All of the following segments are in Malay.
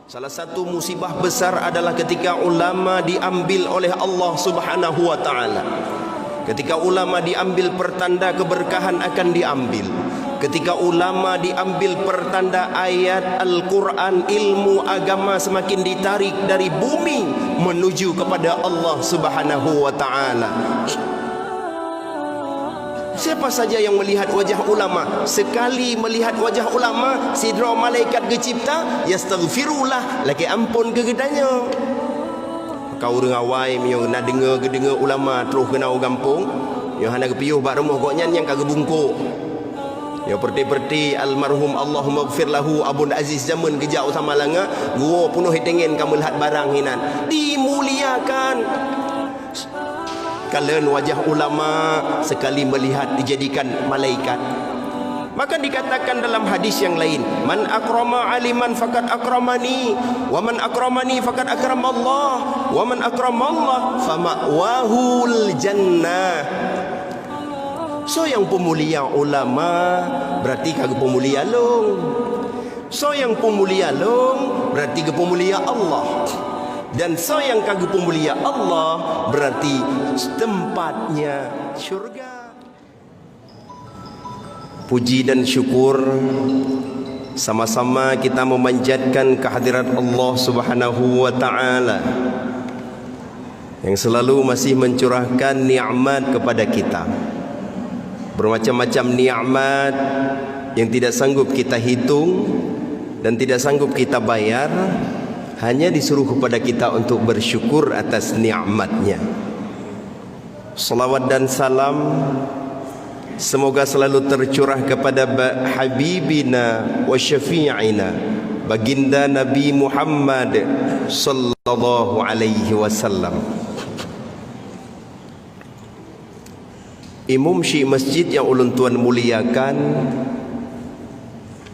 Salah satu musibah besar adalah ketika ulama diambil oleh Allah Subhanahu wa taala. Ketika ulama diambil, pertanda keberkahan akan diambil. Ketika ulama diambil, pertanda ayat Al-Quran, ilmu agama semakin ditarik dari bumi menuju kepada Allah Subhanahu wa taala. Siapa saja yang melihat wajah ulama, sekali melihat wajah ulama, sidra malaikat gecipta, yastaghfirullah, laki ampun ke gedanya. Kau rengawai yang nak dengar ulama terus kena orang kampung, yang hendak piuh bak rumah kau nyan yang kagak bungkuk. Ya perti-perti almarhum Allahumma gfir lahu Abun Aziz zaman kejak sama langa, gua penuh hitengin kamu lihat barang hinan. Dimuliakan. Kalian wajah ulama sekali melihat dijadikan malaikat. Maka dikatakan dalam hadis yang lain, man akrama aliman faqad akramani, wa man akramani faqad akramallah, wa man akramallah fama'wahul jannah. So yang pemulia ulama berarti kagak pemulia long. So yang pemulia long berarti ke pemulia Allah. Dan so yang kagak pemulia Allah berarti tempatnya syurga. Puji dan syukur sama-sama kita memanjatkan kehadirat Allah Subhanahu wa taala yang selalu masih mencurahkan nikmat kepada kita. Bermacam-macam nikmat yang tidak sanggup kita hitung dan tidak sanggup kita bayar, hanya disuruh kepada kita untuk bersyukur atas nikmatnya. Salawat dan salam semoga selalu tercurah kepada habibina wa syafi'ina baginda Nabi Muhammad sallallahu alaihi wasallam. Imam Syekh Masjid yang ulun tuan muliakan,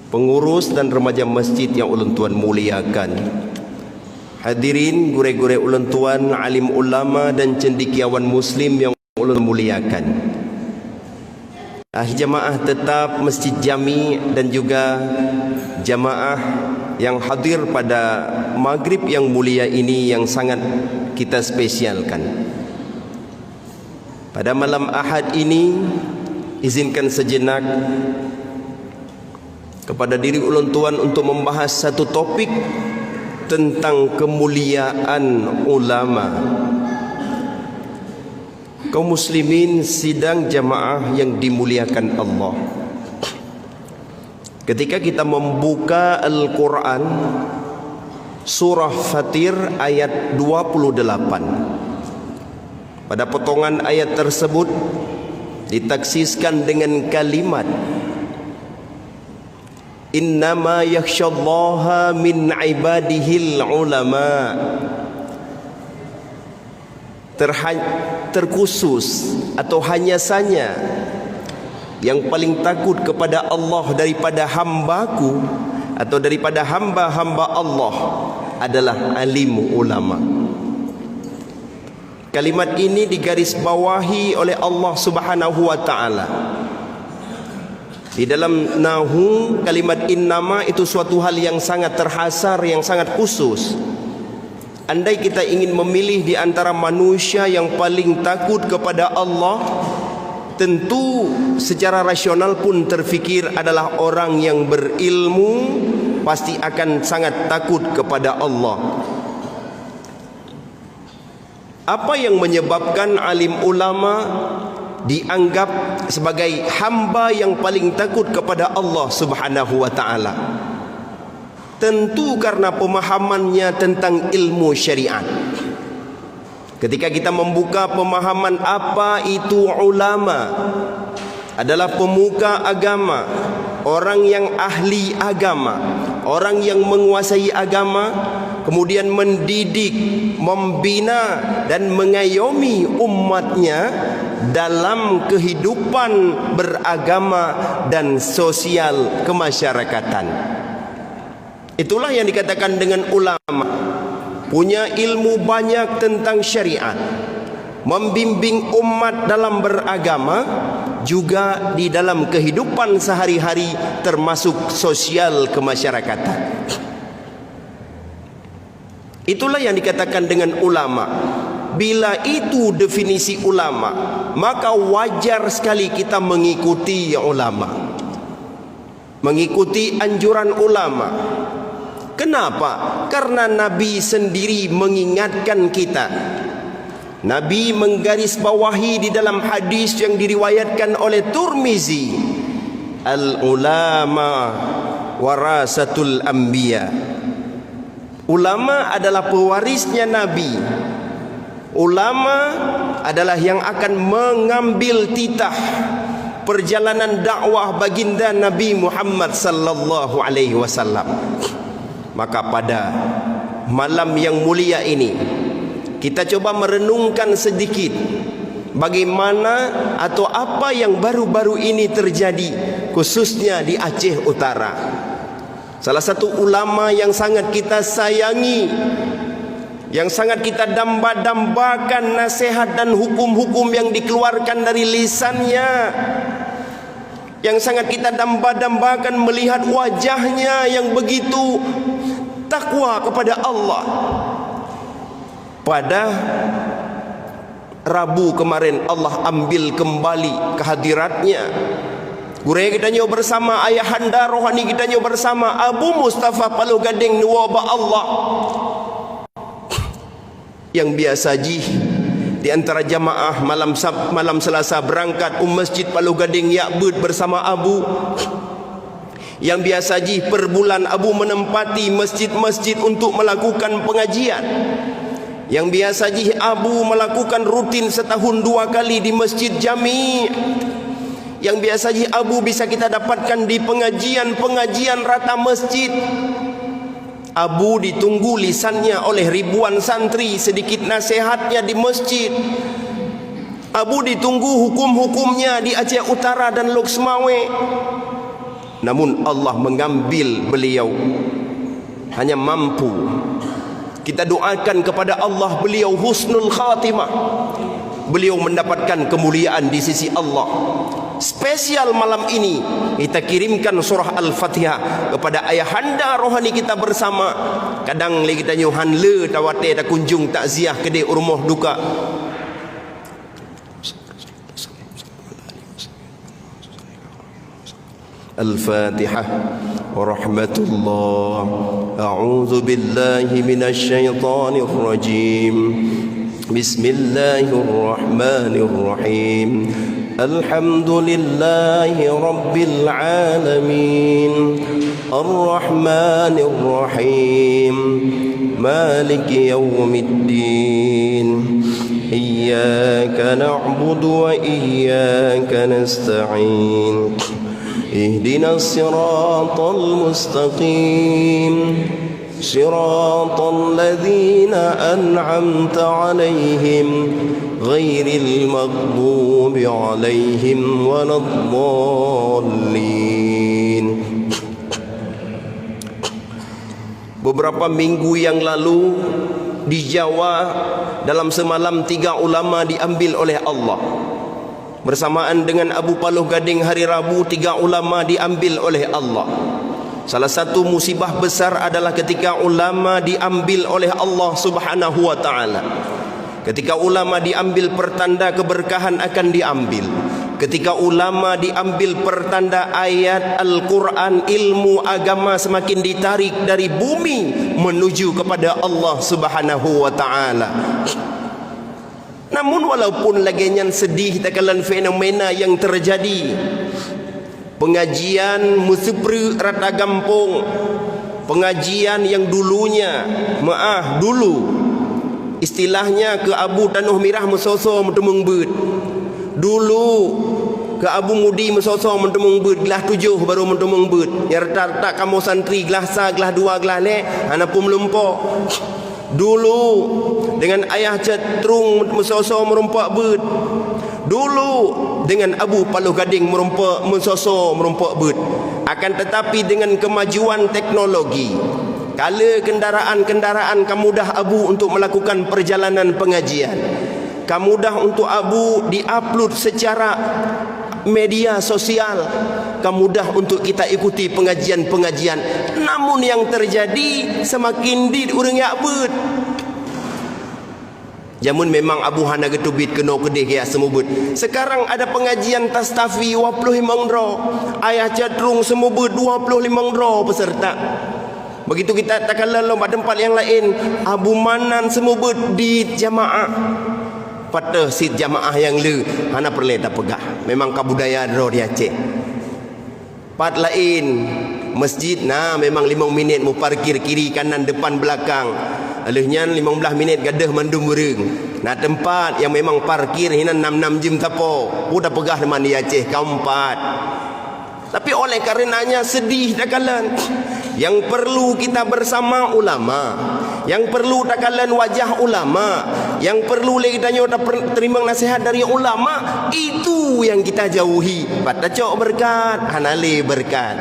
pengurus dan remaja masjid yang ulun tuan muliakan, hadirin gure-gure ulun tuan, alim ulama dan cendekiawan muslim yang ulun muliakan, jamaah tetap Masjid Jami dan juga jamaah yang hadir pada maghrib yang mulia ini yang sangat kita spesialkan. Pada malam Ahad ini, izinkan sejenak kepada diri ulun tuan untuk membahas satu topik tentang kemuliaan ulama. Kaum muslimin sidang jamaah yang dimuliakan Allah, ketika kita membuka Al-Quran surah Fatir ayat 28, pada potongan ayat tersebut ditaksiskan dengan kalimat innama yakhsyallaha min ibadihil ulama. Terkhusus atau hanya saja yang paling takut kepada Allah daripada hambaku atau daripada hamba-hamba Allah adalah alim ulama. Kalimat ini digarisbawahi oleh Allah Subhanahu wa taala. Di dalam nahu, kalimat innama itu suatu hal yang sangat terhasar, yang sangat khusus. Andai kita ingin memilih di antara manusia yang paling takut kepada Allah, tentu secara rasional pun terfikir adalah orang yang berilmu, pasti akan sangat takut kepada Allah. Apa yang menyebabkan alim ulama dianggap sebagai hamba yang paling takut kepada Allah Subhanahu wa taala? Tentu karena pemahamannya tentang ilmu syariat. Ketika kita membuka pemahaman apa itu ulama, adalah pemuka agama, orang yang ahli agama, orang yang menguasai agama, kemudian mendidik, membina dan mengayomi umatnya dalam kehidupan beragama dan sosial kemasyarakatan. Itulah yang dikatakan dengan ulama, punya ilmu banyak tentang syariat, membimbing umat dalam beragama, juga di dalam kehidupan sehari-hari termasuk sosial kemasyarakatan. Itulah yang dikatakan dengan ulama. Bila itu definisi ulama, maka wajar sekali kita mengikuti ulama, mengikuti anjuran ulama. Kenapa? Karena Nabi sendiri mengingatkan kita. Nabi menggarisbawahi di dalam hadis yang diriwayatkan oleh Tirmizi, al-ulama warasatul anbiya. Ulama adalah pewarisnya Nabi. Ulama adalah yang akan mengambil titah perjalanan dakwah baginda Nabi Muhammad sallallahu alaihi wasallam. Maka pada malam yang mulia ini, kita coba merenungkan sedikit bagaimana atau apa yang baru-baru ini terjadi, khususnya di Aceh Utara. Salah satu ulama yang sangat kita sayangi, yang sangat kita damba-dambakan nasihat dan hukum-hukum yang dikeluarkan dari lisannya, yang sangat kita damba-dambakan melihat wajahnya yang begitu takwa kepada Allah. Pada Rabu kemarin Allah ambil kembali kehadiratnya. Guraya kita nyo bersama ayahanda rohani kita nyo bersama Abu Mustafa Paluh Gading Nuwaba Allah, yang biasa di antara jamaah malam Selasa berangkat Masjid Paluh Gading Yakbud bersama Abu. Yang biasa per bulan Abu menempati masjid-masjid untuk melakukan pengajian. Yang biasa Abu melakukan rutin setahun 2 kali di Masjid Jami'. Yang biasa Abu bisa kita dapatkan di pengajian rata masjid. Abu ditunggu lisannya oleh ribuan santri, sedikit nasihatnya di masjid. Abu ditunggu hukum-hukumnya di Aceh Utara dan Lok Semawe. Namun Allah mengambil beliau. Hanya mampu kita doakan kepada Allah beliau husnul khatimah, beliau mendapatkan kemuliaan di sisi Allah. Spesial malam ini kita kirimkan surah Al-Fatihah kepada ayahanda rohani kita bersama. Kadang lagi kita nyuhan le tawate tak kunjung takziah ke di rumah duka. Al-Fatihah. Warahmatullah. A'udzu billahi minasy syaithanir rajim. Bismillahirrahmanirrahim. Alhamdulillahi rabbil alamin. Ar-Rahmanir Rahim. Maliki yaumiddin. Iyyaka na'budu wa iyyaka nasta'in. Ihdinas siratal mustaqim. Siratal ladzina an'amta 'alaihim ghairil maghdubi 'alaihim waladdallin. Beberapa minggu yang lalu di Jawa dalam semalam 3 ulama diambil oleh Allah. Bersamaan dengan Abu Paluh Gading hari Rabu 3 ulama diambil oleh Allah. Salah satu musibah besar adalah ketika ulama diambil oleh Allah Subhanahu wa taala. Ketika ulama diambil pertanda keberkahan akan diambil. Ketika ulama diambil pertanda ayat Al-Quran, ilmu agama semakin ditarik dari bumi menuju kepada Allah Subhanahu wa taala. Namun walaupun lagian sedih takalan fenomena yang terjadi, pengajian musibri rata gampung, pengajian yang dulunya dulu istilahnya ke Abu Tanuh Mirah mesoso mentemung beut, dulu ke Abu Mudi mesoso mentemung beut gelah 7 baru mentemung beut, ya rata-rata kamu santri gelah 2 gelah le ana pun melempok. Dulu dengan ayah cetrung mesoso merompak beut, dulu dengan Abu Paluh Gading mesoso merompak beut. Akan tetapi dengan kemajuan teknologi, kala kendaraan kemudah Abu untuk melakukan perjalanan pengajian, kemudah untuk Abu diupload secara media sosial, kan mudah untuk kita ikuti pengajian-pengajian. Namun yang terjadi semakin di urang yak bet. Jamun memang Abu Hana getubit kena kedih ya semubut. Sekarang ada pengajian tastafi 25 dro. Ayah cadrung semubut 25 dro peserta. Begitu kita takkan lomba tempat yang lain, Abu Manan semubut di jamaah. Pada sit jamaah yang le hana perle tak pegah. Memang kabudaya dro di Aceh. Pat lain masjid nah memang 5 minit mu parkir kiri kanan depan belakang. Alehnya 15 minit gadah mandum burung. Nah tempat yang memang parkir hina 6 jam tapo. Udah pegah teman di Aceh keempat. Tapi oleh karenanya sedih tak kalan. Yang perlu kita bersama ulama, yang perlu tak kalan wajah ulama, yang perlu lagi tanya terima nasihat dari ulama, itu yang kita jauhi. Pada cok berkat, hanale berkat.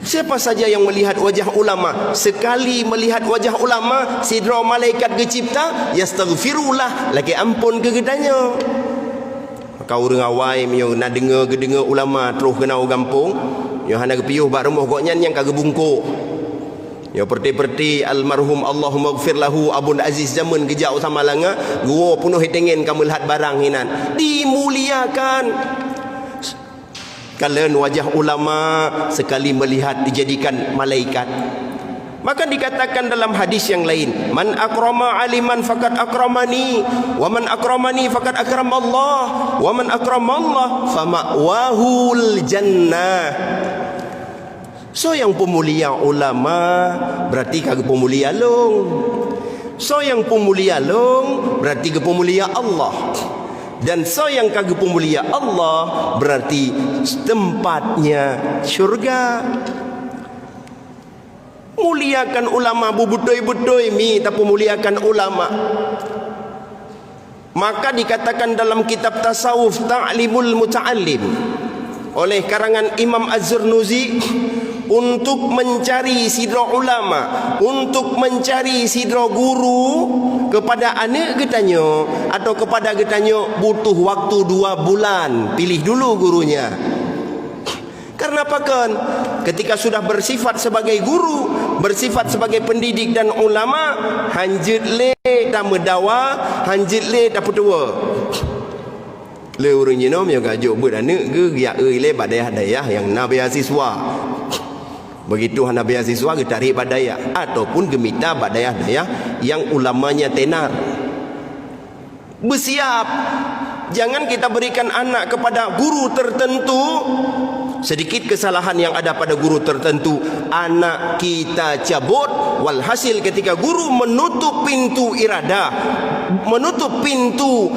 Siapa saja yang melihat wajah ulama, sekali melihat wajah ulama, sidra malaikat gecipta, yastaghfirullah, lagi ampun kegedanya. Maka orang awai yang nak dengar ulama terus kena gampung, yang hana kepiuh bak rumah kok nyan yang kagak bungkuk. Ya perti-perti almarhum Allahumma gfir lahu Abun Aziz zaman kejauh sama langa, gua penuh hitengin kamu lihat barang hinan. Dimuliakan. Kalian wajah ulama sekali melihat dijadikan malaikat. Maka dikatakan dalam hadis yang lain, man akrama aliman faqad akramani, wa man akramani faqad akramallah, wa man akramallah fama'wahul jannah. So yang pemulia ulama berarti kagak pemulia long. So yang pemulia long berarti ke pemulia Allah. Dan so yang kagak pemulia Allah berarti tempatnya syurga. Muliakan ulama bubudoi-budoi mi tak muliakan ulama. Maka dikatakan dalam kitab tasawuf Ta'limul Muta'allim oleh karangan Imam Az-Zurnuzi, untuk mencari sidra ulama, untuk mencari sidra guru kepada anak getanyo atau kepada getanyo butuh waktu 2 bulan. Pilih dulu gurunya. Karena apa kan? Ketika sudah bersifat sebagai guru, bersifat sebagai pendidik dan ulama, hanjit le tak medawa, hanjit le tak petua. Le urang nyinom yang gajuk buat anak ke ya le badaya-daya yang na beasiswa. Begitu hana beasiswa ke tarik badaya ataupun gemita badaya-daya yang ulamanya tenar. Bersiap. Jangan kita berikan anak kepada guru tertentu. Sedikit kesalahan yang ada pada guru tertentu, anak kita cabut. Walhasil ketika guru menutup pintu iradah, menutup pintu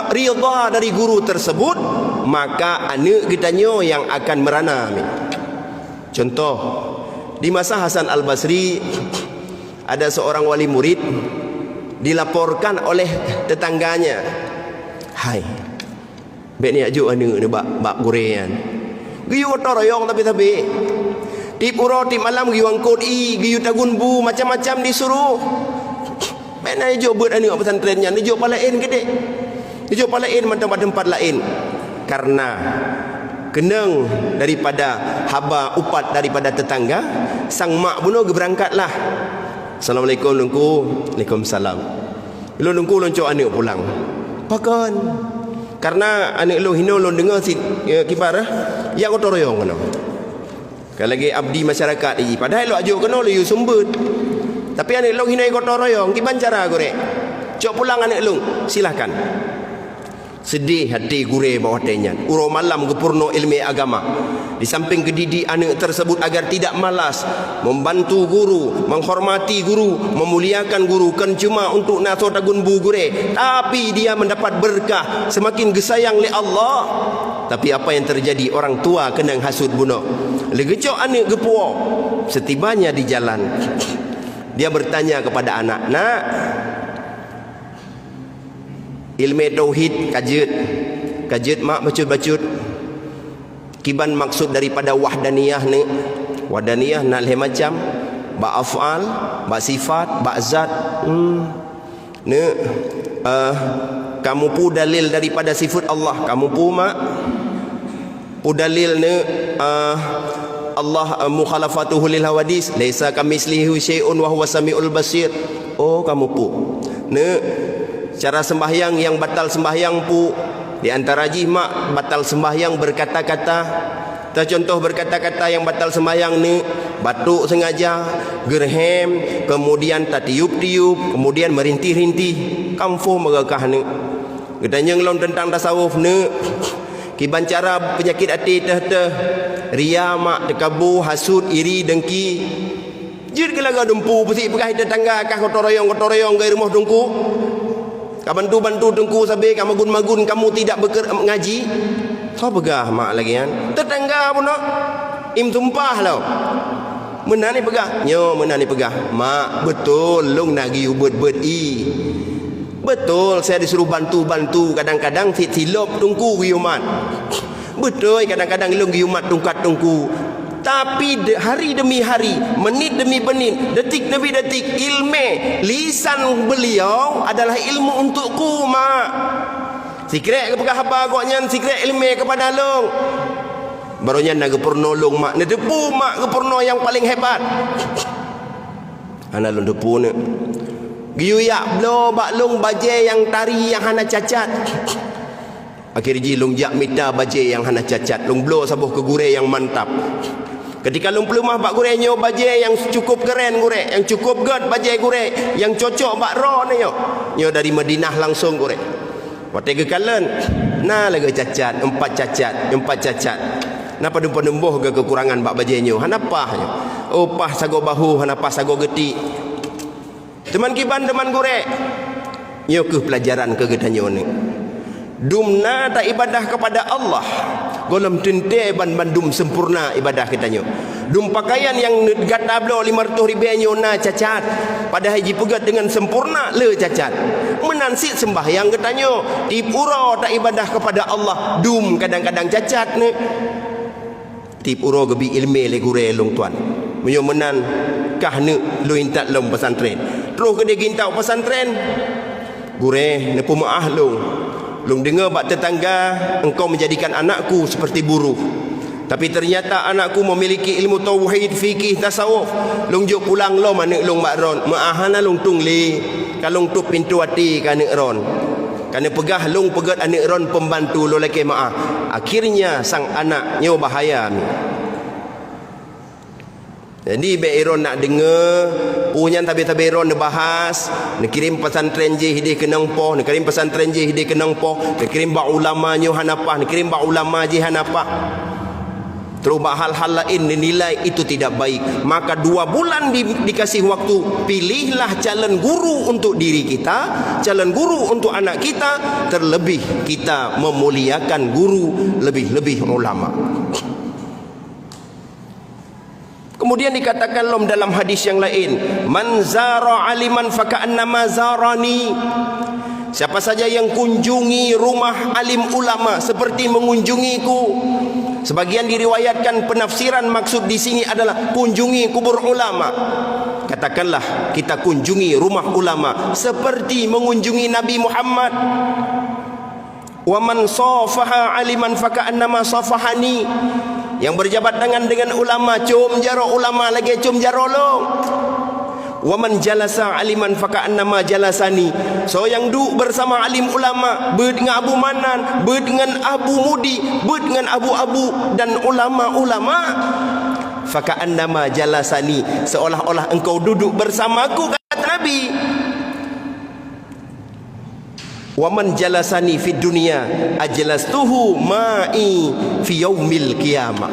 ridha dari guru tersebut, maka anak kitanya yang akan merana. Contoh, di masa Hasan Al-Basri ada seorang wali murid dilaporkan oleh tetangganya, hai bek ni ajuk anak ni bak gorengan. Giyu toroyong tapi tip uro tip malam giyu angkut giyu tagun bu macam-macam disuruh. Mana ajuk buat anak pesantrennya, ajuk palain gede. Ajuk palain tempat-tempat lain. Karena kenang daripada haba upat daripada tetangga, sang mak bunuh berangkatlah. Assalamualaikum lungku. Waalaikumsalam. Lu lungku loncok anak pulang. Pakan. Karena anak lu hino lu dengar si kibar ya ko toroyong kono. Kalau lagi abdi masyarakat iki padahal lu ajuk kono lu sumbut. Tapi anak lu hino ko toroyong kiban cara gorek. Cok pulang anak lu silakan. Sedih hati gure bawah tenyan. Uro malam gepurno ilmu agama. Di samping kedidik anak tersebut agar tidak malas, membantu guru, menghormati guru, memuliakan guru, kan cuma untuk naso tagun bu gure, tapi dia mendapat berkah, semakin gesayang oleh Allah. Tapi apa yang terjadi? Orang tua kena hasud bunuh. Legecok anak gepuo. Setibanya di jalan, dia bertanya kepada anak, nak, ilmu tauhid kajet mak bacut-bacut. Kiban maksud daripada wahdaniyah ni. Wahdaniyah nak leh macam ba afal, ba sifat, ba zat. Ne kamu pu dalil daripada sifat Allah kamu pu mak pu dalil ne Allah mukhalafatuhu lil hawadis laisa kamitslihi syai'un wa huwa samiul basir. Oh kamu pu ne cara sembahyang yang batal sembahyang pu di antara mak batal sembahyang berkata-kata. Kita contoh berkata-kata yang batal sembahyang ni batuk sengaja, gerhem, kemudian tak tiup-tiup, kemudian merintih-rintih. Kamfu merekah ni. Gedanya ngelon tentang tasawuf ni kiban cara penyakit hati teh ria mak tekabu hasud iri dengki. Jid gelaga dumpu pesi pegah tetangga kah kotoroyong ke rumah dungku. Ka bantu dengku sabe ka magun-magun kamu tidak ngaji. So pegah mak lagi kan. Tetangga pun nak im tumpah lah. Menani pegah. Nyo menani pegah. Mak betul long nagi ubet-bet i. Betul saya disuruh bantu-bantu kadang-kadang silop tungku giumat. Betul kadang-kadang long giumat tungkat tungku. Tapi hari demi hari, menit demi menit, detik demi detik, ilmu lisan beliau adalah ilmu untukku mak. Sikret kepada apa agaknya sikret ilmu kepada long. Barunya nak pernolong mak, nak depu mak ke perno yang paling hebat. Ana long depu ne. Giuyak blo bak long baje yang tari yang hana cacat. Akhir ji long jak mita baje yang hana cacat, long blo sabuh ke gure yang mantap. Ketika long pelumah bak gure nyo baje yang cukup keren gure, yang cukup god baje gure, yang cocok bak ro ne nyo dari Madinah langsung gure. Waktu kekalen, nah lagi cacat, empat cacat. Napa dumpuh ke kekurangan bak bajenyo? Hanapa? Oh pah sago bahu, hanapa sago geti. Teman kiban teman gorek. Nyo ke pelajaran ke getanyo ni. Dumna tak ibadah kepada Allah. Golem tente bandum sempurna ibadah kitanyo. Dum pakaian yang gata blo 500 ribu na cacat. Pada haji pegat dengan sempurna le cacat. Menansit sembahyang ketanyo. Tip uro tak ibadah kepada Allah. Dum kadang-kadang cacat ni. Tip uro gebi ilme le gure long tuan. Menyo menan kah ni lu intat lom pesantren. Terus ke dia gintau pesantren. Gure ne pumaah long. Long dengar bak tetangga engkau menjadikan anakku seperti buruh. Tapi ternyata anakku memiliki ilmu tauhid, fikih, tasawuf. Long juk pulang lo manik long bak ron. Maahana long tungli. Kalong tu pintu hati kanik ron. Kerana pegah long pegat anik ron pembantu lo laki maah. Akhirnya sang anak nyo bahaya ni. Jadi Iron nak dengar punya tabi-tabi Iron dia bahas, nak kirim pesantren je hidih ke nangpoh, nak kirim pesantren je hidih ke nangpoh, nak kirim bak ulama nyo hanapah, nak kirim bak ulama je hanapah. Terus bak hal-hal lain dinilai itu tidak baik. Maka 2 bulan dikasih waktu, pilihlah calon guru untuk diri kita, calon guru untuk anak kita, terlebih kita memuliakan guru, lebih-lebih ulama. Kemudian dikatakan dalam hadis yang lain, man zara aliman faka'annama zarani. Siapa saja yang kunjungi rumah alim ulama seperti mengunjungiku. Sebagian diriwayatkan penafsiran maksud di sini adalah kunjungi kubur ulama. Katakanlah kita kunjungi rumah ulama seperti mengunjungi Nabi Muhammad. Wa man safaha aliman faka'annama safahani. Yang berjabat tangan dengan ulama, cum jaro ulama lagi cum jaro long. Wa man jalasa aliman faka'annama jalasani. So yang duduk bersama alim ulama, ber dengan Abu Manan, ber dengan Abu Mudi, ber dengan Abu dan ulama-ulama, faka'annama jalasani, seolah-olah engkau duduk bersamaku, kata Nabi. Wa man jalasani fid dunya ajlastuhu ma'i fi yaumil qiyamah.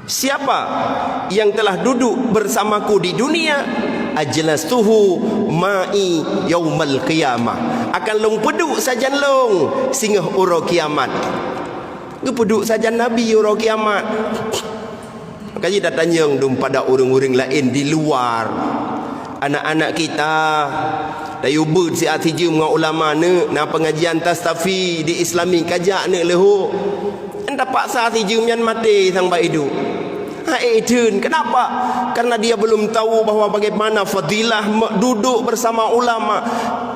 Siapa yang telah duduk bersamaku di dunia, ajlastuhu ma'i yaumal qiyamah, akan long peduk sajan long singgah uro kiamat. Gepeduk sajan Nabi uro kiamat. Makanya dah tanya pada orang-orang lain di luar, anak-anak kita dayubud si atiji dengan ulama ni na pengajian tastafi di islami kajak ni leho anda paksa atiji mian mati sang baidu haidun. Kenapa? Karena dia belum tahu bahawa bagaimana fadilah duduk bersama ulama.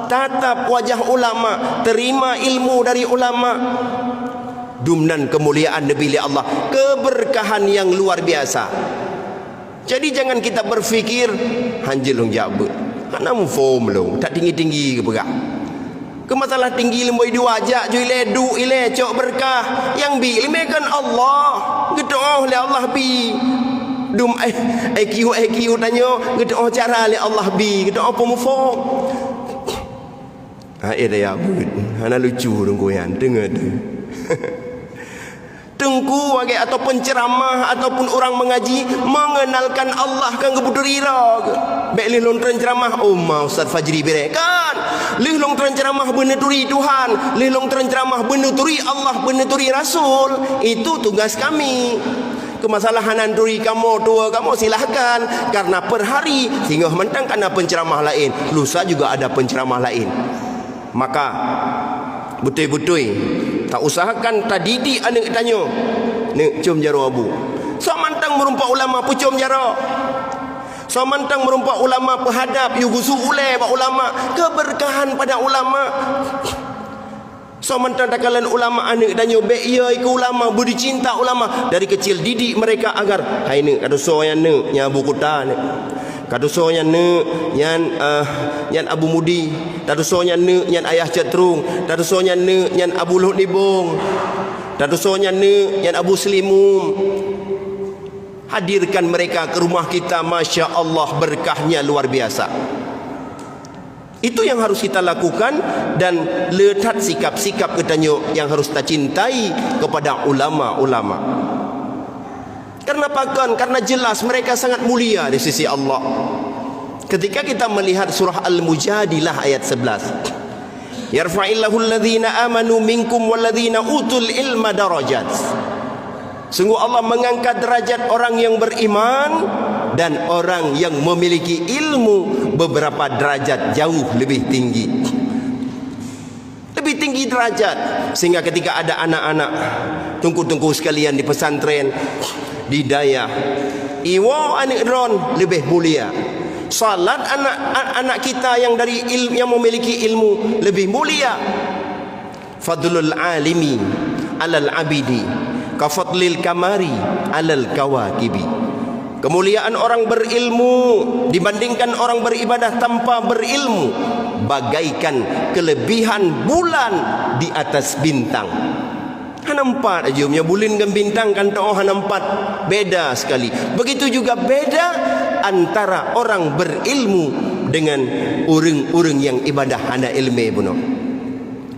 tatap wajah ulama, terima ilmu dari ulama. Dumnan kemuliaan Nabi Allah, keberkahan yang luar biasa. Jadi jangan kita berfikir hanjelung jabut, hanamu form long, tak tinggi-tinggi ke berak. Ke masalah tinggi lemboi dua ajak ju ile du ile cok berkah yang bi ilmekan Allah. Gedoh le Allah bi. Dum IQ tanyo gedoh cara le Allah bi, gedoh apa mu form. Dia abut. Hana lucu dong goyan dengar tu. Tengku bagi atau penceramah ataupun orang mengaji mengenalkan Allah kan kebudurira ke. Baik lih long ceramah Ustaz Fajri berekan. Lih long ceramah beneturi Tuhan, lih long ceramah beneturi Allah, beneturi Rasul. Itu tugas kami. Kemasalahan duri kamu tua kamu silahkan, karena per hari sehingga mentang kena penceramah lain, lusa juga ada penceramah lain. Maka betul-betul tak usahakan tadi di anak tanya nek cium jaro abu so mantang merumpak ulama pucum jaro, so mantang merumpak ulama penghadap yugusu ule pak ulama, keberkahan pada ulama. So mantang takalan ulama anak tanya be iya ke ulama budi cinta ulama dari kecil, didik mereka agar hai nek kado so yang nek nyabu kota nek kado so yang nek yan Abu Mudi, kado so yang nek yan ayah cetrung, kado so yang nek yan Abu Luh Nibong, kado so yang nek yan Abu Selimum. Hadirkan mereka ke rumah kita, Masya Allah berkahnya luar biasa. Itu yang harus kita lakukan, dan letak sikap-sikap katanya yang harus kita cintai kepada ulama-ulama. Karena pakan, karena jelas mereka sangat mulia di sisi Allah. Ketika kita melihat surah Al-Mujadilah ayat 11, yarfa'illahu alladhina amanu minkum walladhina utul ilma darajat. Sungguh Allah mengangkat derajat orang yang beriman dan orang yang memiliki ilmu beberapa derajat jauh lebih tinggi. Lebih tinggi derajat, sehingga ketika ada anak-anak tungku-tungku sekalian di pesantren, di daya, iwa anak ron lebih mulia. Salat anak-anak kita yang dari ilmu, yang memiliki ilmu lebih mulia. Fadlul alimi alal abidi kafadlil kamari alal kawakibi. Kemuliaan orang berilmu dibandingkan orang beribadah tanpa berilmu bagaikan kelebihan bulan di atas bintang. Hanampat aja punya bulan dengan bintang kan toh hanampat, beda sekali. Begitu juga beda antara orang berilmu dengan orang-orang yang ibadah hana ilmu puno.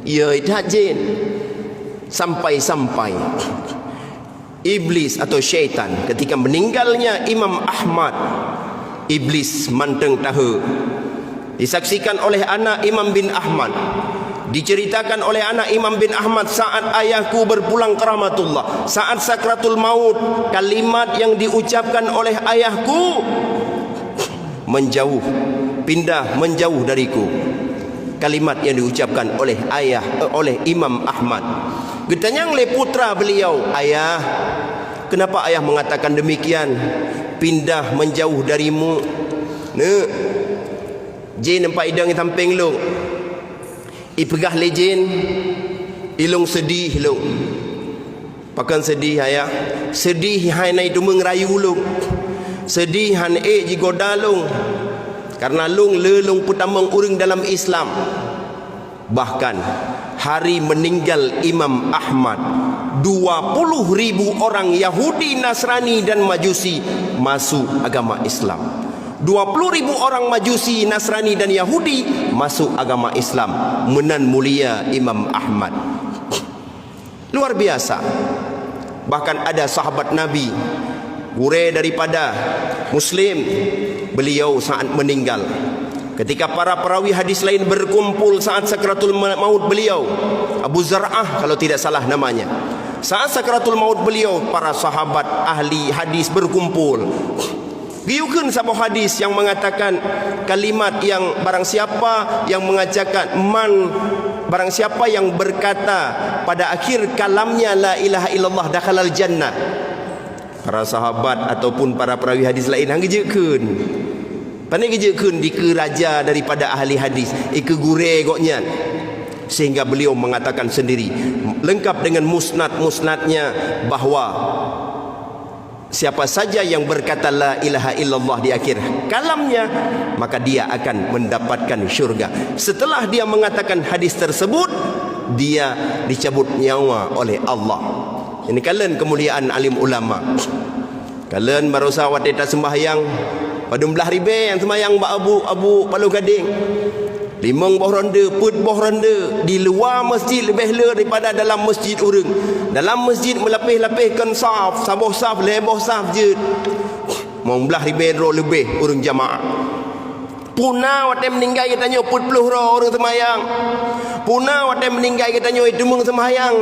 Ya itajin sampai-sampai iblis atau syaitan ketika meninggalnya Imam Ahmad, iblis manteng tahu, disaksikan oleh anak Imam bin Ahmad, diceritakan oleh anak Imam bin Ahmad, saat ayahku berpulang ke rahmatullah, saat sakratul maut, kalimat yang diucapkan oleh ayahku menjauh, pindah menjauh dariku. Kalimat yang diucapkan oleh ayah, oleh Imam Ahmad. Getanyang le putra beliau, ayah, kenapa ayah mengatakan demikian? Pindah menjauh darimu. Ne, jin nampak idang tamping lu. Ipegah lejin, ilung sedih lu. Pakan sedih ayah, sedih hai nai tu mengrayu lu. Sedih han jigoda lu. Karena lung lelung putamang uring dalam Islam. Bahkan hari meninggal Imam Ahmad, 20.000 orang Yahudi, Nasrani dan Majusi masuk agama Islam. 20.000 orang Majusi, Nasrani dan Yahudi masuk agama Islam. Menan mulia Imam Ahmad. Luar biasa. Bahkan ada sahabat Nabi, gure daripada Muslim, beliau saat meninggal, ketika para perawi hadis lain berkumpul saat sakratul maut beliau, Abu Zar'ah kalau tidak salah namanya, saat sakratul maut beliau, para sahabat ahli hadis berkumpul. Giukeun sahabat hadis yang mengatakan kalimat yang barang siapa yang mengajarkan barang siapa yang berkata pada akhir kalamnya la ilaha illallah dakhalal jannah. Para sahabat ataupun para perawi hadis lain hang jekeun Pandai kerja kun di ke raja daripada ahli hadis. Ike gure goknya. Sehingga beliau mengatakan sendiri, lengkap dengan musnad-musnadnya, bahawa siapa saja yang berkata la ilaha illallah di akhir kalamnya, maka dia akan mendapatkan syurga. Setelah dia mengatakan hadis tersebut, dia dicabut nyawa oleh Allah. Ini kalian kemuliaan alim ulama. Kalian barusan wateta sembahyang pada belah ribe yang sembahyang abu Palu Gading. Limang boh ronda, put boh ronda di luar masjid lebih le daripada dalam masjid orang. Dalam masjid melapih-lapihkan saf, saboh saf, leboh saf je. Mau belah ribu lebih orang jamaah. Puna waktu meninggal kita tanya put puluh orang semayang. Puna waktu meninggal kita tanya itu mung semayang.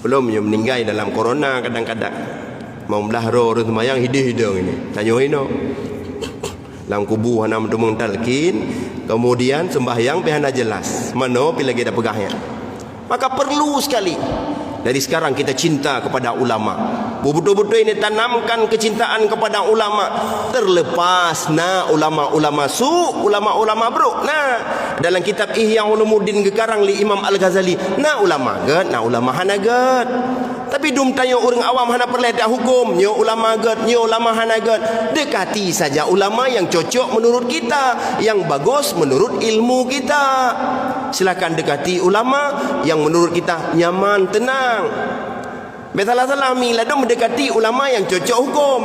Belum yang meninggal dalam corona kadang-kadang. Mau belah orang semayang hidup-hidup ini. Tanya ini. Dalam kubu hana mendumung talqin, kemudian sembahyang pihana jelas mana bila kita pegahnya. Maka perlu sekali dari sekarang kita cinta kepada ulama. Betul-betul ini tanamkan kecintaan kepada ulama. Terlepas ulama-ulama ulama-ulama bro. Dalam kitab Ihya Ulumuddin gekarang li Imam Al-Ghazali, ulama get, ulama hanaget. Tapi dum tanya orang awam hana perledah hukum, nyo ulama get, nyo ulama hanaget. Dekati saja ulama yang cocok menurut kita, yang bagus menurut ilmu kita. Silakan dekati ulama yang menurut kita nyaman, tenang. Salah-salah mila dong mendekati ulama yang cocok hukum.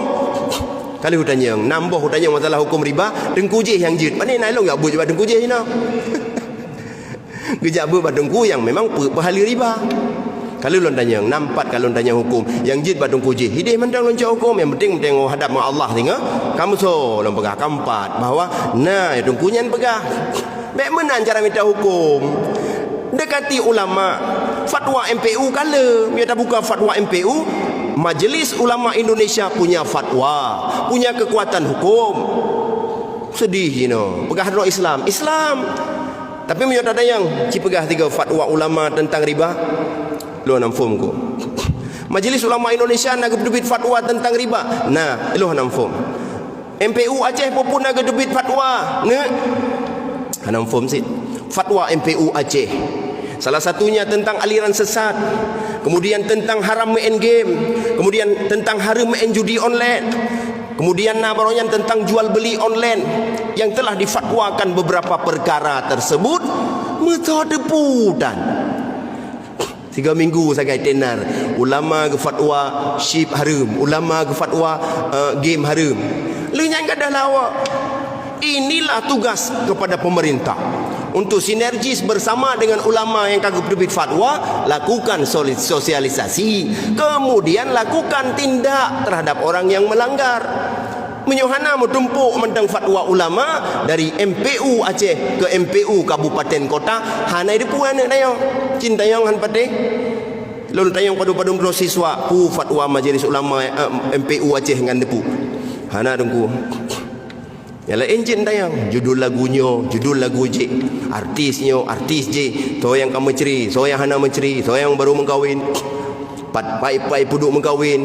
Kalau hutanya nambah hutanya masalah hukum riba, dengku je yang jid. Mana nak long ya bu je dengku je ni. Gejak bu dengku yang memang pahali riba. Kalau lon tanya nampak, kalau tanya hukum yang jid badung kuji hidih mandang loncat hukum, yang penting tengok hadap dengan Allah tengok kamu so lon pegah kampat bahawa dong kunyan pegah mek menan cara minta hukum. Dekati ulama. Fatwa MPU kala dia buka fatwa MPU, Majelis Ulama Indonesia punya fatwa, punya kekuatan hukum. Sedih pegah doa Islam tapi menyata yang cipegah tiga fatwa ulama tentang riba. Lo namfum ko. Majelis Ulama Indonesia nak debit fatwa tentang riba. Lo namfum. MPU Aceh pun nak debit fatwa. Namfum sit. Fatwa MPU Aceh. Salah satunya tentang aliran sesat, kemudian tentang haram main game, kemudian tentang haram main judi online, kemudian baronya tentang jual beli online yang telah difatwakan beberapa perkara tersebut metode pudan. 3 minggu saya tenar ulama ke fatwa ship haram, ulama ke fatwa game haram. Lenyang kadah lawa. Inilah tugas kepada pemerintah untuk sinergis bersama dengan ulama yang kagum terbit fatwa, lakukan sosialisasi, kemudian lakukan tindak terhadap orang yang melanggar. Menyohana menumpuk mentang fatwa ulama dari MPU Aceh ke MPU Kabupaten Kota, hana itu puan dayo cinta yang han pate lon tayang padu-padu siswa pu fatwa Majelis Ulama MPU Aceh ngan depu hana dengku. Yalah enjin tayang judul lagunya, judul lagu je, artisnya, artis je, so yang kamu ceri, so yang hana menceri, so yang baru mengkawin, pai puduk mengkawin,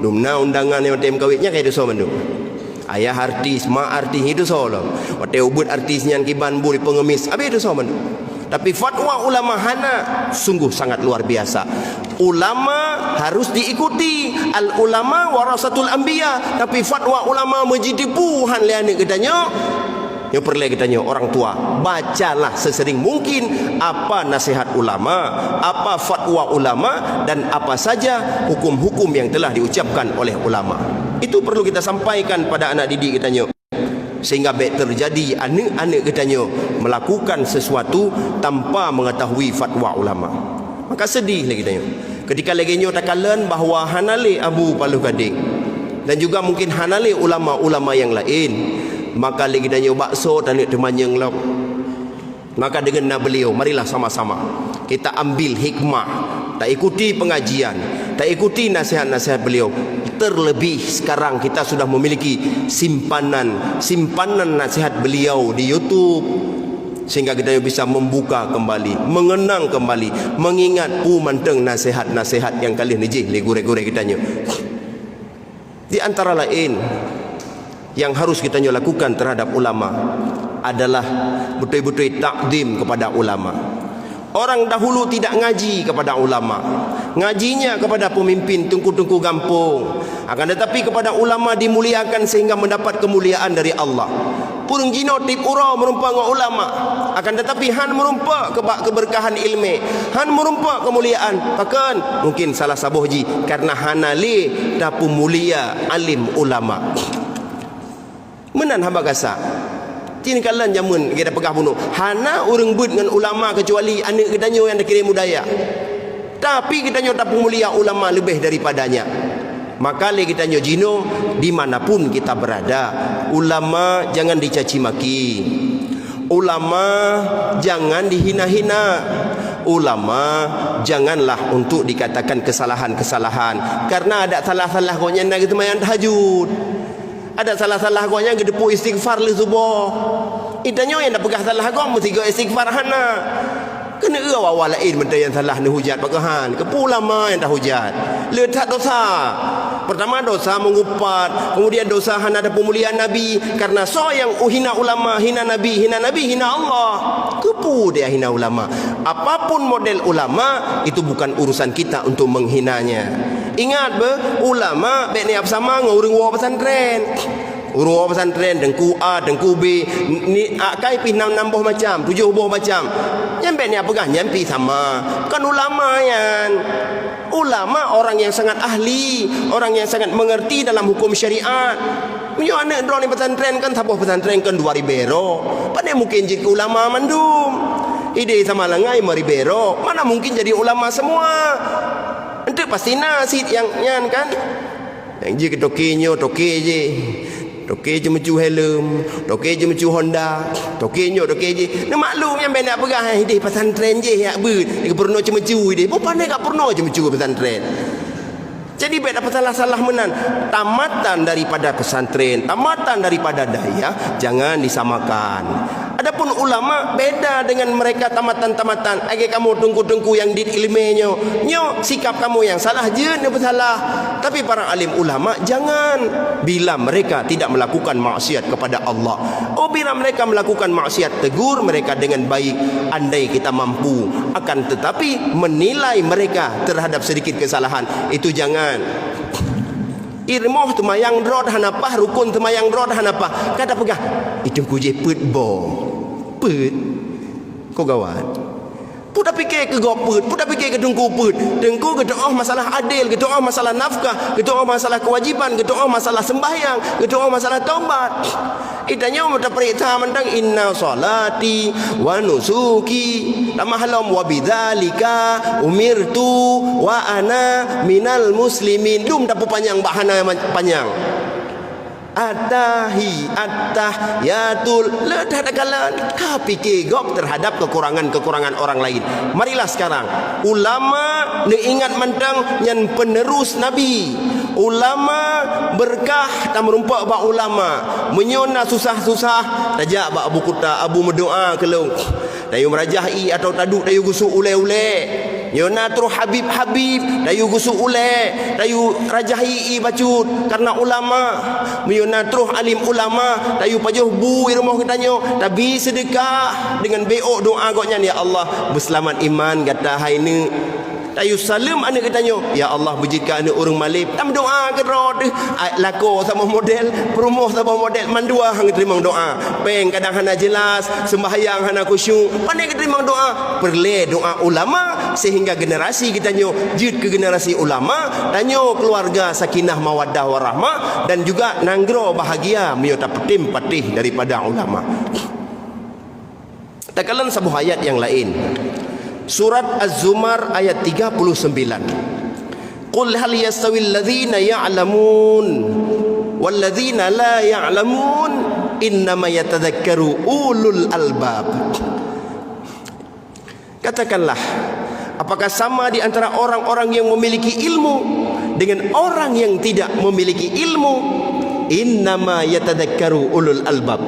dumna undangan yang tem kawinnya kayak itu so mandu. Ayah artis, mak artis itu so lah. Wate ubud artisnya kiban buri pengemis, abi itu so mandu. Tapi fatwa ulama hana sungguh sangat luar biasa. Ulama harus diikuti. Al ulama warasatul anbiya. Tapi fatwa ulama menjitipuhan liane katanya. Yang perlu katanya orang tua, bacalah sesering mungkin apa nasihat ulama, apa fatwa ulama, dan apa saja hukum-hukum yang telah diucapkan oleh ulama. Itu perlu kita sampaikan pada anak didik katanya. Sehingga baik terjadi anak-anak katanya melakukan sesuatu tanpa mengetahui fatwa ulama. Maka sedih lagi katanya ketika lagi nyo takalan bahawa hanale Abu Palu Gading dan juga mungkin hanale ulama-ulama yang lain, maka lagi katanya bakso tanik temannya ngelap. Maka dengan beliau marilah sama-sama kita ambil hikmah, tak ikuti pengajian, tak ikuti nasihat-nasihat beliau. Terlebih sekarang kita sudah memiliki simpanan nasihat beliau di YouTube, sehingga kita bisa membuka kembali, mengenang kembali, mengingat manteng nasihat-nasihat yang kalian nijih le gure-gure kitanya. Di antara lain yang harus kita lakukan terhadap ulama adalah betul-betul takdim kepada ulama. Orang dahulu tidak ngaji kepada ulama, ngajinya kepada pemimpin tengku-tengku kampung. Akan tetapi kepada ulama dimuliakan sehingga mendapat kemuliaan dari Allah. Purung jino tip ura merumpa dengan ulama, akan tetapi han merumpa keberkahan ilmu, han merumpa kemuliaan. Bahkan mungkin salah sabuh ji karena hanali dapu mulia alim ulama. Menan hamba kasa tin kalan jamun kita pegah bunuh hana urang but dengan ulama kecuali anak kita yang dah kirim budaya, tapi kita tak mulia ulama lebih daripadanya. Maka kita jino dimanapun kita berada, ulama jangan dicaci maki, ulama jangan dihina-hina, ulama janganlah untuk dikatakan kesalahan-kesalahan, karena ada salah-salah konya nak gitu mayan tahajud, ada salah-salah konya gedepu istighfar li subuh. Itanya yang dah pegah salah kau mesti go istighfar hana. Kena awal lain benda yang salah ni hujat bagahan. Kepu ulama yang dah hujat. Letak dosa. Pertama dosa mengupat, kemudian dosa hana ada pemuliaan Nabi, karena so yang hina ulama, hina Nabi, hina Allah. Kepu dia hina ulama. Apapun model ulama itu bukan urusan kita untuk menghinanya. Ingat ulama baik niat sama ngurung wa pesantren. Urung pesantren dengku A, dengku B, ni akai pi 6 buah macam, 7 buah macam. Nyampe ni apakah nyampi sama. Kan ulama yang ulama orang yang sangat ahli, orang yang sangat mengerti dalam hukum syariat. Punya anak drone pesantren kan tabuh pesantren kan 2 ribero. Pandai mungkin jadi ulama mandum. Ide sama langai maribero. Mana mungkin jadi ulama semua. Itu pasti nasid yang kan. Yang je ke toke je. Toke je mecu helm, toke je mecu Honda, toke je. Nak maklum yang benak pegah dia pesantren je ya ber. Dia pernah mecu dia. Apa pandai tak pernah je mecu pesantren. Jadi baik dapat salah-salah menan. Tamatan daripada pesantren, tamatan daripada daya jangan disamakan. Adapun ulama beda dengan mereka tamatan-tamatan. Agi kamu tungku-tungku yang di ilmunya. Nyo sikap kamu yang salah je dia bersalah. Tapi para alim ulama jangan bila mereka tidak melakukan maksiat kepada Allah. Oh bila mereka melakukan maksiat tegur mereka dengan baik andai kita mampu. Akan tetapi menilai mereka terhadap sedikit kesalahan itu jangan. Irmoh temayang drod hanapah rukun temayang drod hanapah kata pegah itu kuje put bo put kau gawat put fikir ke goput put fikir ke dengku put dengku ke doa masalah adil ke doa masalah nafkah ke doa masalah kewajiban ke doa masalah sembahyang ke doa masalah taubat. Itanya mata perintah mentang inna salati wa nusuki tamahalam wa bidzalika umirtu wa ana minal muslimin. Dum dapu panjang bahana panjang. Attahiyatul ledah dakalan tapi kegop terhadap kekurangan-kekurangan orang lain. Marilah sekarang ulama ne ingat mentang yang penerus Nabi. Ulama berkah tak merumpak ba ulama menyona susah-susah tajak ba Abu Kuta Abu mendoa kelung dayu merajahi atau taduk dayu gusuk ule-ule nyona tru habib-habib dayu gusuk ule dayu rajahi bacut karena ulama menyona tru alim ulama dayu pajuh bu rumah kitanyo tapi sedekah dengan beok doa goknya ya Allah berselamat iman kata haine tayu salam anak katanya ya Allah bujika anak orang malib tam doa ke rod lako sama model promoh sama model mandua hang terima doa peng kadang hana jelas sembahyang hana khusyuk pandai terima doa perle doa ulama sehingga generasi kitanya jid ke generasi ulama tanyo keluarga sakinah mawaddah warahmah dan juga nanggro bahagia menyota petim patih daripada ulama. Takalan sebuah ayat yang lain Surat Az-Zumar ayat 39. Qul hal yastawil ladzina ya'lamun wal ladzina la ya'lamun innama yatadzakkaru ulul albab. Katakanlah, apakah sama di antara orang-orang yang memiliki ilmu dengan orang yang tidak memiliki ilmu? Innama yatadzakkaru ulul albab.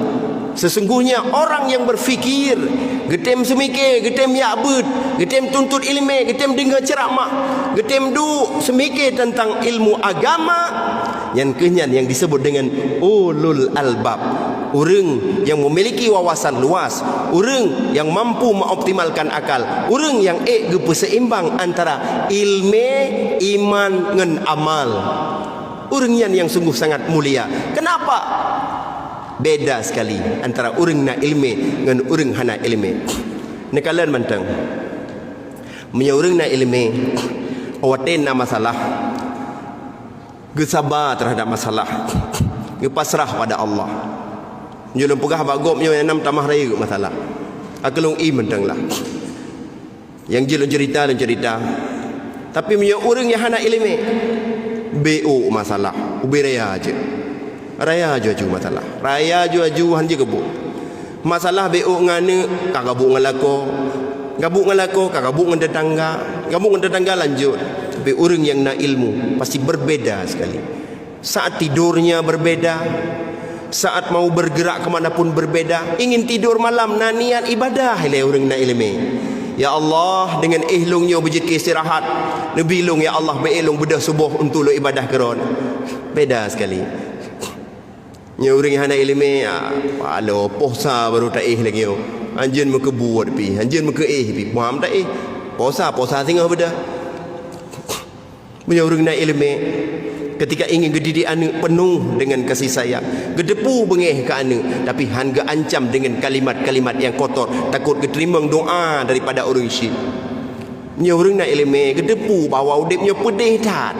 Sesungguhnya orang yang berfikir, getem semikir, getem ya'bud, getem tuntut ilmu, getem dengar ceramah, getem du semikir tentang ilmu agama, yang kenyan yang disebut dengan ulul albab, orang yang memiliki wawasan luas, orang yang mampu mengoptimalkan akal, orang yang seimbang antara ilmu, iman dengan amal. Orang yang sungguh sangat mulia. Kenapa? Beda sekali antara orang nak ilmu dengan orang hana ilmu. Nekalan mantang punya orang nak ilmu awatin na masalah, gesabar terhadap masalah, gepasrah pada Allah. Julung pegah bagop nyo enam tamah raya masalah. Akelung mentang lah. Yang julung cerita. Tapi punya orang yang hana ilmu BO masalah, ubi raya aja. Raya aju masalah. Raya aju hanje kebu. Masalah BO ngane kagabuk ngalako. Gabuk ngalako kagabuk ngan tetangga. Gabuk ngan tetangga lanjut. Tapi orang yang nak ilmu pasti berbeda sekali. Saat tidurnya berbeda, saat mau bergerak kemanapun berbeda. Ingin tidur malam na niat ibadah oleh orang nak ilmu. Ya Allah, dengan ihlungnya berjit ke istirahat, nebilung ya Allah beilung bedah subuh untuk lo ibadah keron. Beda sekali. Nya orang yang hana ilmu alo puasa baru tak lagi yo. Anjeun muka buat pi, anjeun muka pi. Faham tak puasa tengah bedah. Punya orang nak ilmu ketika ingin gedidik anak penuh dengan kasih sayang, gedepu bengih ke anak, tapi hangga ancam dengan kalimat-kalimat yang kotor, takut keterima doa daripada orang syrik. Punya orang nak ilmu gedepu bawa udipnya pedih tak.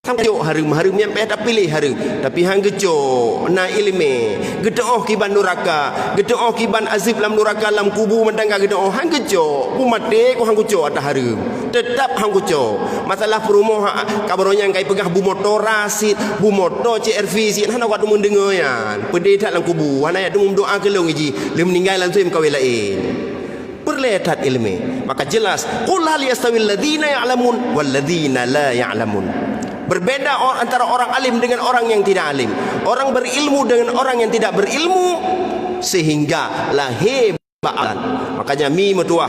Samjuk harum yang tak pilih harum, tapi hang gecok na ilmu gedoh kiban neraka, gedoh kiban azib lam neraka lam kubu mentangga gedoh hang gecok ku mati ku hang gecok atas harum tetap hang gecok. Masalah perumoh kabaronya kai pegah bu motor rasid bu motor CRV si hana wat mun dengar yan pedih tak lam kubu hana ya dum doa kelong iji le meninggal lan suim kawai lain. Perletat ilmu maka jelas qul hal yastawil ladzina ya'lamun wal ladzina la ya'lamun. Berbeda antara orang alim dengan orang yang tidak alim, orang berilmu dengan orang yang tidak berilmu, sehingga lahir ba'alan. Makanya mi metuah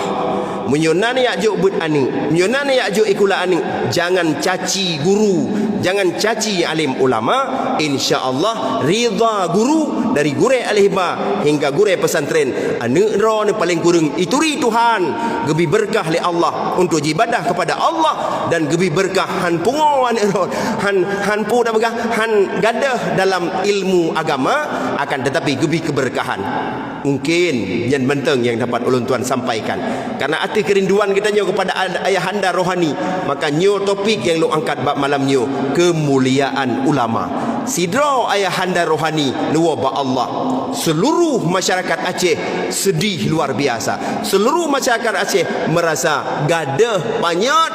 menyonane yakjuk but ani, menyonane yakjuk ikula ani, jangan caci guru, jangan caci alim ulama. Insya-Allah ridha guru dari gure alihba hingga gure pesantren anu ro ni paling kurang ituri Tuhan gebi berkah li Allah untuk ibadah kepada Allah, dan gebi berkah han pungoan ro han pu dah begah han gadah dalam ilmu agama, akan tetapi gebi keberkahan. Mungkin yang benteng yang dapat ulun tuan sampaikan karena hati kerinduan kita nyo kepada ayahanda rohani, maka nyo topik yang lu angkat bab malam nyo kemuliaan ulama. Sidro ayahanda rohani nuwa ba Allah. Seluruh masyarakat Aceh sedih luar biasa. Seluruh masyarakat Aceh merasa gadah panyat.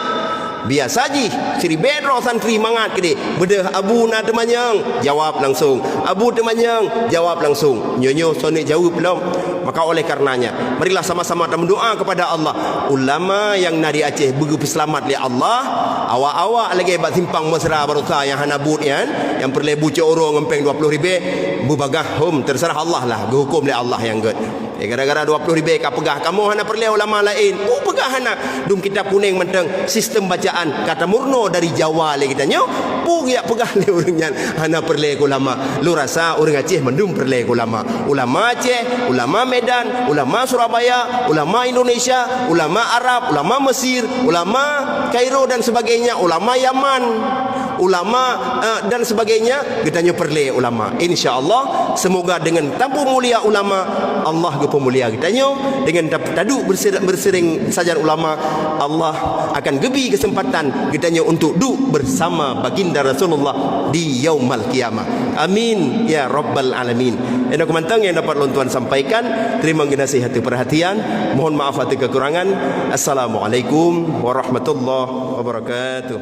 Biasa ji Sri Bedro santri mangat ke dia bedah abu na temanyang jawab langsung, abu temanyang jawab langsung, nyonyo sonik jawab belum. Maka oleh karenanya marilah sama-sama berdoa kepada Allah. Ulama yang nadi Aceh begitu selamat li Allah. Awak-awak lagi hebat simpang mesra barusa yang hanabut yang perlebu orang ngempeng 20,000 bubagah hum terserah Allah lah, hukum li Allah yang good. Gara-gara 20,000 ka pegah kamu hana perlu ulama lain. Pegah hana dum kitab kuning menteng sistem bacaan kata murno dari Jawa le kita nyo. Ya pegah le urangnya hana perlu ulama. Lu rasa orang Aceh mendum perlu ulama. Ulama Aceh, ulama Medan, ulama Surabaya, ulama Indonesia, ulama Arab, ulama Mesir, ulama Kairo dan sebagainya, ulama Yaman, ulama dan sebagainya, kita nyo perlu ulama. Insya-Allah semoga dengan tanpa mulia ulama Allah pemulia kita nyo, dengan taduk bersering sajar ulama Allah akan gebi kesempatan kita nyo untuk duduk bersama baginda Rasulullah di yaumal qiyamah. Amin ya rabbal alamin. Ini komentar yang dapat lontuan sampaikan. Terima kasih hati perhatian. Mohon maaf hati kekurangan. Assalamualaikum warahmatullahi wabarakatuh.